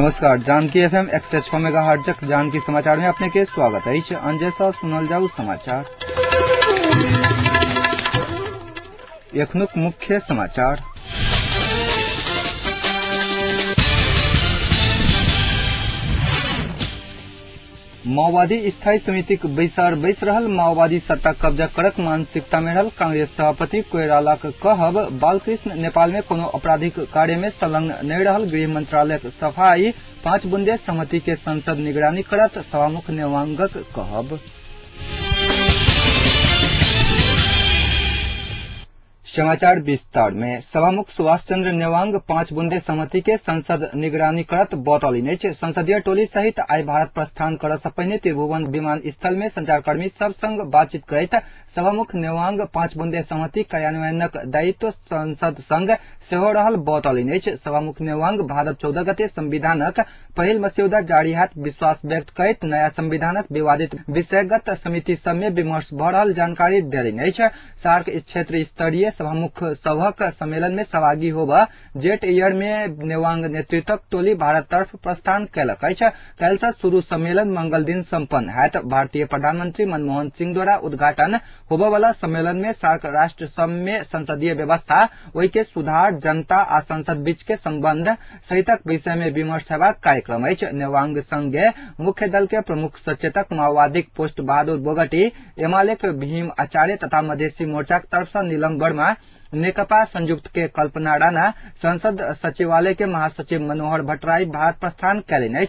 नमस्कार। Janaki FM 106 megahertz Janaki समाचार में अपने के स्वागत है। अंजेसा सुनल जाऊ समाचार। एखनुक मुख्य समाचार। माओवादी स्थायी समिति बैसार बैस रहल। माओवादी सत्ता कब्जा करक मानसिकता में रहल। कांग्रेस सभापति कोइराला कहब बालकृष्ण नेपाल में कोनो आपराधिक कार्य में संलग्न नहीं रहल। गृह मंत्रालय सफाई 5 बुंदे सहमति के संसद निगरानी करत। सभामुख नेवांगक कहब। समाचार विस्तार में। सभामुख सुभाष चंद्र नेवांग 5 बुंदे सहमति के संसद निगरानी करत बतौली। संसदीय टोली सहित आई भारत प्रस्थान कर से पहिने त्रिभुवन विमानस्थल में संचारकर्मी सब संग बातचीत करैत सभामुख नेवांग 5 बुंदे सहमति कार्यान्वयनक दायित्व संसद संग सेहो रहल बतौली। सभामुख नेवांग भारत 14 गते संविधानक पहिल मस्यौदा जारी हाथ विश्वास व्यक्त करैत नया संविधानक विवादित विषयगत समिति सब में विमर्श भ रहल जानकारी देलनि। सार्क क्षेत्र स्तरीय सभामुख सभक सम्मेलन में सहभागी होबा जेट एयर में नेवांग नेतृत्वक टोली भारत तरफ प्रस्थान कयलक। काल्हि से शुरू सम्मेलन मंगल दिन संपन्न हैत। भारतीय प्रधानमंत्री मनमोहन सिंह द्वारा उद्घाटन होबा वाला सम्मेलन में सार्क राष्ट्र सब में संसदीय व्यवस्था ओहि के सुधार जनता आ संसद बीच के संबंध सहितक विषय में विमर्श हेबाक कार्यक्रम अछि। नेवांग संगे मुख्य दल के प्रमुख सचेतक माओवादी पोस्ट बहादुर बोगटी, एमाले के भीम आचार्य तथा मधेसी मोर्चा की तरफ से नीलम वर्मा, नेकपा संयुक्त के कल्पना राणा, संसद सचिवालय के महासचिव मनोहर भट्टराई भारत प्रस्थान कयलनि।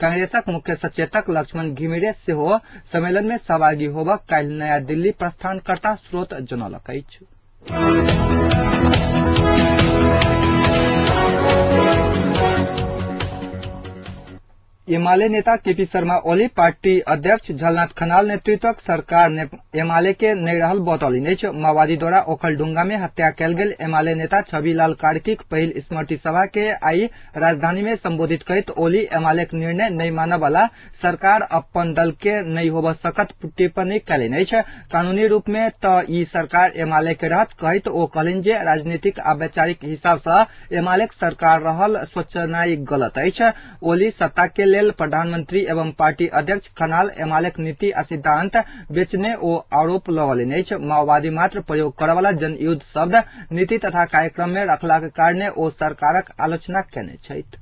कांग्रेसक मुख्य सचेतक लक्ष्मण घिमिरे सेहो सम्मेलन में सहभागी होबा काल्हि नया दिल्ली प्रस्थान करता स्रोत जनौलक अछि। एमाले नेता केपी शर्मा ओली पार्टी अध्यक्ष झलनाथ खनाल नेतृत्वक सरकार एमाले के नहीं रहल बतौली। माओवादी द्वारा ओखलढुंगा में हत्या कयल गेल एमाले नेता छविलाल कार्की पहिल स्मृति सभा के आई राजधानी में संबोधित करैत ओली एमाले के निर्णय नहीं मानब वाला सरकार अपन दल के नहीं होब सकत टिप्पणी कयलनि। कानूनी रूप में त ई सरकार एमाले के रहत कहैत ओ कहलनि जे राजनीतिक आ वैचारिक हिसाब से एमाले के सरकार रहल सोचनाई गलत अछि। ओली सत्ता के लेल प्रधानमंत्री एवं पार्टी अध्यक्ष खनाल एमालेक नीति आ सिद्धांत बेचने ओ आरोप लगौलनि। माओवादी मात्र प्रयोग करय वाला जनयुद्ध शब्द नीति तथा कार्यक्रम में रखलाक कारणे ओ सरकारक आलोचना केने छथि।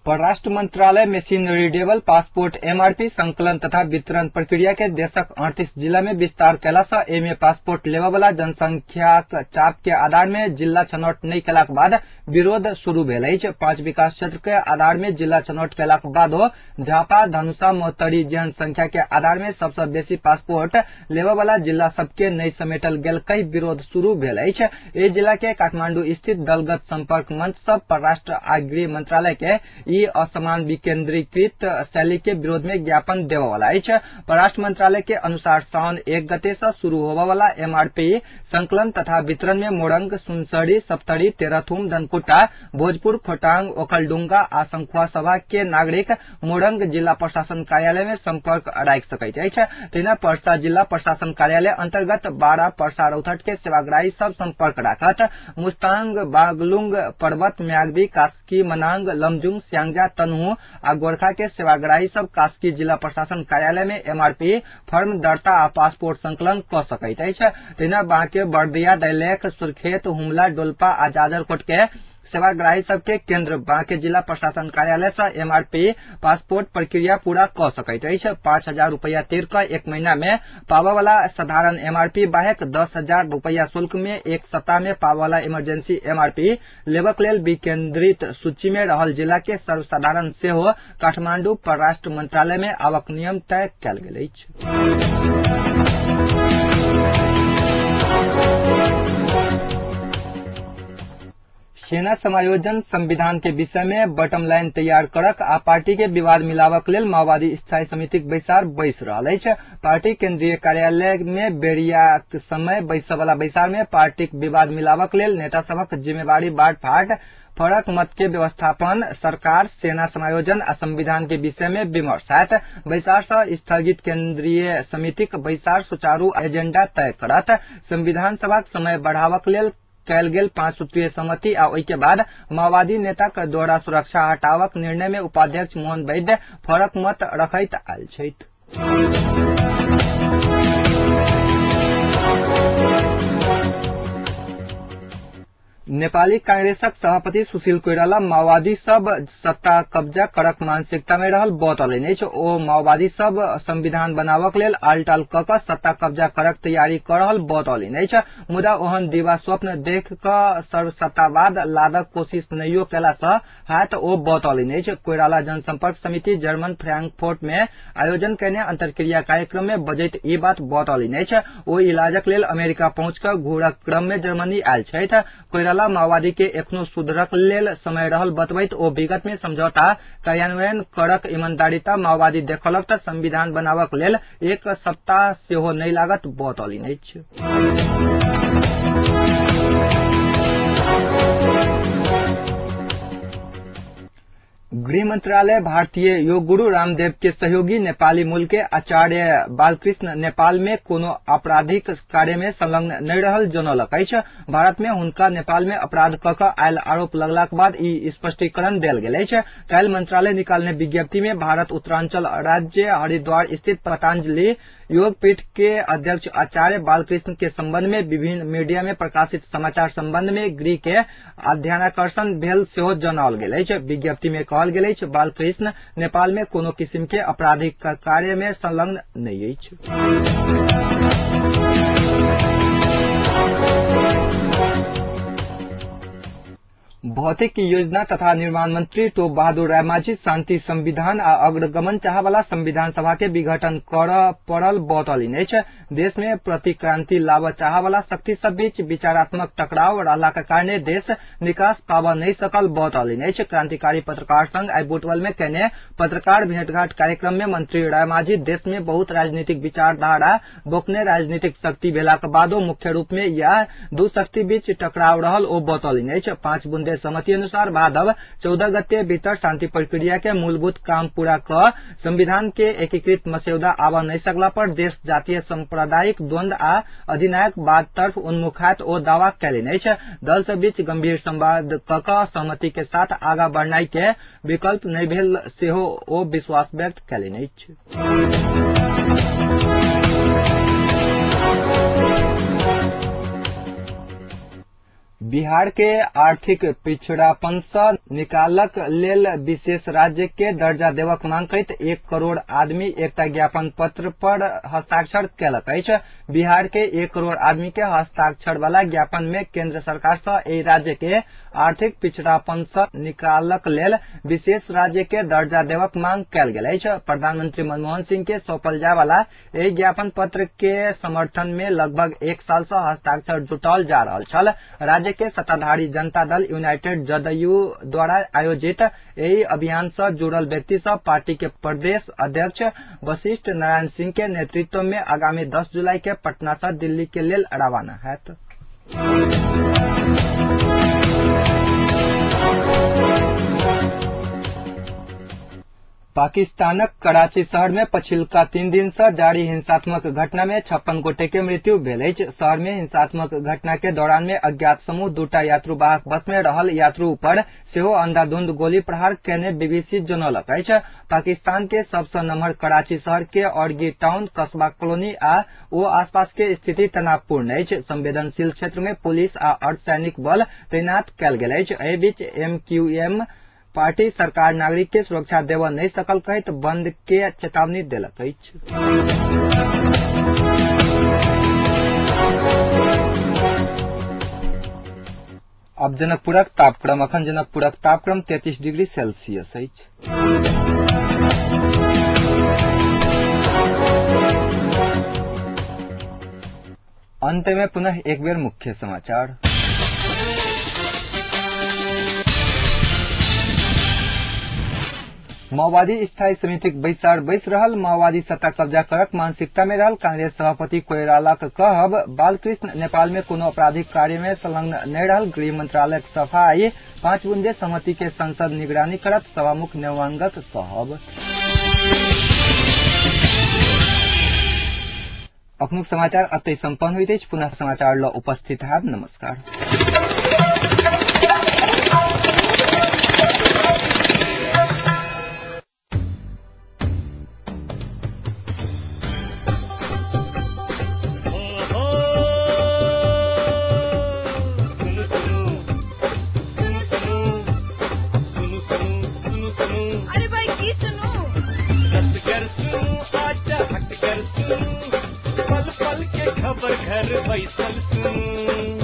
परराष्ट्र मंत्रालय मशीन रीडेबल पासपोर्ट एमआरपी संकलन तथा वितरण प्रक्रिया के देशक 38 जिला में विस्तार कैला से एमे पासपोर्ट लेवा वाला जनसंख्या चाप के आधार में जिला छनौट नहीं कैलाक बाद विरोध शुरू भेल अछि। 5 विकास क्षेत्र के आधार में जिला छनौट कैलाक बाद झापा, धनुषा, मोहतरी जेहन संख्या के आधार में सबसे बेसी पासपोर्ट लेवा वाला जिला सबके नहीं समेटल गेल कई विरोध शुरू भेल अछि। ए जिला के काठमांडू स्थित दलगत संपर्क मंच सब परराष्ट्र आ गृह मंत्रालय के ई असमान विकेंद्रीकृत शैली के विरोध में ज्ञापन देवा वाला अछि। परराष्ट्र मंत्रालय के अनुसार सावन 1 गते से शुरू होबा वाला एमआरपी संकलन तथा वितरण में मोरंग, सुनसरी, सप्तरी, तेरथुम, धनकुटा, भोजपुर, खोटांग, ओखलडुंगा आ संखुआ सभा के नागरिक मोरंग जिला प्रशासन कार्यालय में संपर्क राखि सकैत अछि। तेना परसा जिला प्रशासन कार्यालय अंतर्गत 12 परसा रौथट के सेवाग्राही सब संपर्क राखत। मुस्तांग, बागलुंग, पर्वत, म्याग्दी, कास्की, मनांग, लमजुंग, स्यांगजा, तनहू आ गोरखा के सेवाग्राही सब कास्की जिला प्रशासन कार्यालय में एमआरपी फॉर्म दर्ता आ पासपोर्ट संकलन क सकैत अछि। तेना बांके, बर्दिया, दैलेख, सुर्खेत, हुमला, डोलपा आ जाजरकोट के सेवाग्राही सबके केंद्र बांके जिला प्रशासन कार्यालय से एमआरपी पासपोर्ट प्रक्रिया पूरा क सकैत अछि। 5,000 रुपया तीर क 1 महीना में पावा वाला साधारण एमआरपी बाहेक 10,000 रुपया शुल्क में 1 सप्ताह में पावा वाला इमरजेंसी एमआरपी लेबक लेल विकेंद्रित सूची में रहल जिला के सर्वसाधारण सेहो काठमांडू परराष्ट्र मंत्रालय में आवक नियम तय कयल गेल अछि। सेना समायोजन संविधान के विषय में बटम लाइन तैयार करक आ पार्टी के विवाद मिलावक लेल माओवादी स्थायी समितिक बैसार बैस रहल अछि। पार्टी केंद्रीय कार्यालय में बेरिया समय बैसय वाला बैसार में पार्टी विवाद मिलावक लेल नेता सबक जिम्मेवारी बांट फाट फरक मत के व्यवस्थापन, सरकार, सेना समायोजन आ संविधान के विषय में विमर्श हैत। बैसार से स्थगित केंद्रीय समितिक बैसार सुचारू एजेंडा तय करत। संविधान सभाक समय बढ़ावक लेल कैल गेल 5 सूत्रीय सहमति आ ओई के बाद माओवादी नेताक दोहरा सुरक्षा हटावक निर्णय में उपाध्यक्ष मोहन वैद्य फरक मत रखैत आयल छथि। नेपाली कांग्रेसक सभापति सुशील कोइराला माओवादी सब सत्ता कब्जा करक मानसिकता में रहल बतौलनि अछि। ओ माओवादी सब संविधान बनावक लेल आलटाल क क सत्ता कब्जा करक तैयारी कर रहल बतौलनि अछि। मुदा ओहन दिवा स्वप्न देख क सर्वसत्तावाद लादक कोशिश नहियो केला सँ हाथ ओ बतौलनि अछि। कोइराला जनसंपर्क समिति जर्मन फ्रैंकफर्ट में आयोजन कयने अंतरक्रिया कार्यक्रम में बजैत ई बात बतौलनि अछि। ओ इलाजक लेल अमेरिका पहुंच क घूरक क्रम में जर्मनी आयल छथि। कोइराला माओवादी के एखनो सुधरक लेल समय रहल बतबैत ओ विगत में समझौता कार्यान्वयन करक ईमानदारीता माओवादी देखौलक त संविधान बनावक लेल 1 सप्ताह सेहो नहि लागत बतौलनि अछि। गृह मंत्रालय भारतीय योग गुरु रामदेव के सहयोगी नेपाली मूल के आचार्य बालकृष्ण नेपाल में कोनो आपराधिक कार्य में संलग्न नहीं रहल जनौलक अछि। भारत में हुनका नेपाल में अपराध क क आयल आरोप लगलाक बाद ई स्पष्टीकरण देल गेल अछि। काल्हि मंत्रालय निकालने विज्ञप्ति में भारत उत्तरांचल राज्य हरिद्वार स्थित पतंजलि योग पीठ के अध्यक्ष आचार्य बालकृष्ण के संबंध में विभिन्न मीडिया में प्रकाशित समाचार संबंध में गृह के अध्यानाकर्षण भेल सेहो जनाओल गेल अछि। विज्ञप्ति में कहल गेल अछि बालकृष्ण नेपाल में कोनो किस्म के आपराधिक कार्य में संलग्न नहीं अछि। भौतिक योजना तथा निर्माण मंत्री टोप बहादुर रायमाझी शांति संविधान आ अग्रगमन चाहवाला संविधान सभा के विघटन कर पड़ल बतौलनि अछि। देश में प्रतिक्रांति लाव चाहवाला शक्ति सब बीच विचारात्मक टकराव रहला के कारणे देश निकास पावा नहीं सकल बतौलनि अछि। क्रांतिकारी पत्रकार संघ आई बुटवल में कयने पत्रकार भेंटघाट कार्यक्रम में मंत्री रायमाझी देश में बहुत राजनीतिक विचारधारा बोकने राजनीतिक शक्ति भेला के बादो मुख्य रूप में यह दू शक्ति बीच टकराव रहल ओ बतौलनि अछि। 5 बुंदे सहमति अनुसार भादव 14 गते भीतर शांति प्रक्रिया के मूलभूत काम पूरा क संविधान के एकीकृत मसौदा आवा नहीं सकला पर देश जातीय सांप्रदायिक द्वंद्व आ अधिनायकवाद तरफ उन्मुखायत ओ दावा कयलनि अछि। दल सब बीच गंभीर संवाद क क सहमति के साथ आगा बढ़नाई के विकल्प नहीं भेल सेहो ओ विश्वास व्यक्त कयलनि अछि। बिहार के आर्थिक पिछड़ापन से निकालक लेल विशेष राज्य के दर्जा देवक मांग करैत 1 करोड़ आदमी एकटा ज्ञापन पत्र पर हस्ताक्षर केलक अछि। बिहार के 1 करोड़ आदमी के हस्ताक्षर वाला ज्ञापन में केंद्र सरकार से एहि राज्य के आर्थिक पिछड़ापन से निकालक लेल विशेष राज्य के दर्जा देवक मांग कयल गेल अछि। प्रधानमंत्री मनमोहन सिंह के सौंपल जाय वाला एहि ज्ञापन पत्र के समर्थन में लगभग 1 साल से हस्ताक्षर जुटाओल जा रहल छल। राज्य के सत्ताधारी जनता दल यूनाइटेड जदयू द्वारा आयोजित एहि अभियान से जुड़ल व्यक्ति सब पार्टी के प्रदेश अध्यक्ष वशिष्ठ नारायण सिंह के नेतृत्व में आगामी 10 जुलाई के पटना से दिल्ली के लेल रवाना हैत। पाकिस्तानक कराची शहर में पछिलका 3 दिन से जारी हिंसात्मक घटना में 56 गोटे के मृत्यु भेल अछि। शहर में हिंसात्मक घटना के दौरान में अज्ञात समूह 2टा यात्रुवाहक बस में रहल यात्रु पर सेहो अंधाधुंध गोली प्रहार केने बीबीसी जनौलक अछि। पाकिस्तान के सबसे नम्हर कराची शहर के औरगी टाउन, कस्बा कॉलोनी आ ओ आसपास के स्थिति तनावपूर्ण अछि। संवेदनशील क्षेत्र में पुलिस आ अर्धसैनिक बल तैनात कयल गेल अछि। एहि बीच MQM पार्टी सरकार नागरिक के सुरक्षा देव नहीं सकल कहत बंद के चेतावनी देलक अछि। अब जनकपुरक तापक्रम अखन जनकपुरक तापक्रम 33 डिग्री सेल्सियस अछि। अंत में पुनः एक बेर मुख्य समाचार। माओवादी स्थायी समिति बैसार बैस रहल, माओवादी सत्ता कब्जा करक मानसिकता में रहल। कांग्रेस सभापति कोइराला का कहब, बालकृष्ण नेपाल में कोनो आपराधिक कार्य में संलग्न नहीं रहल। गृह मंत्रालय सफाई, 5 बुंदे सहमति के संसद निगरानी करत। सभामुख नेवांगक कहब। अखनुक समाचार अतै संपन्न हुई। पुनः समाचार ल उपस्थित है। नमस्कार। अरे भाई की सुनो, पल पल के खबर घर बैसल सुन।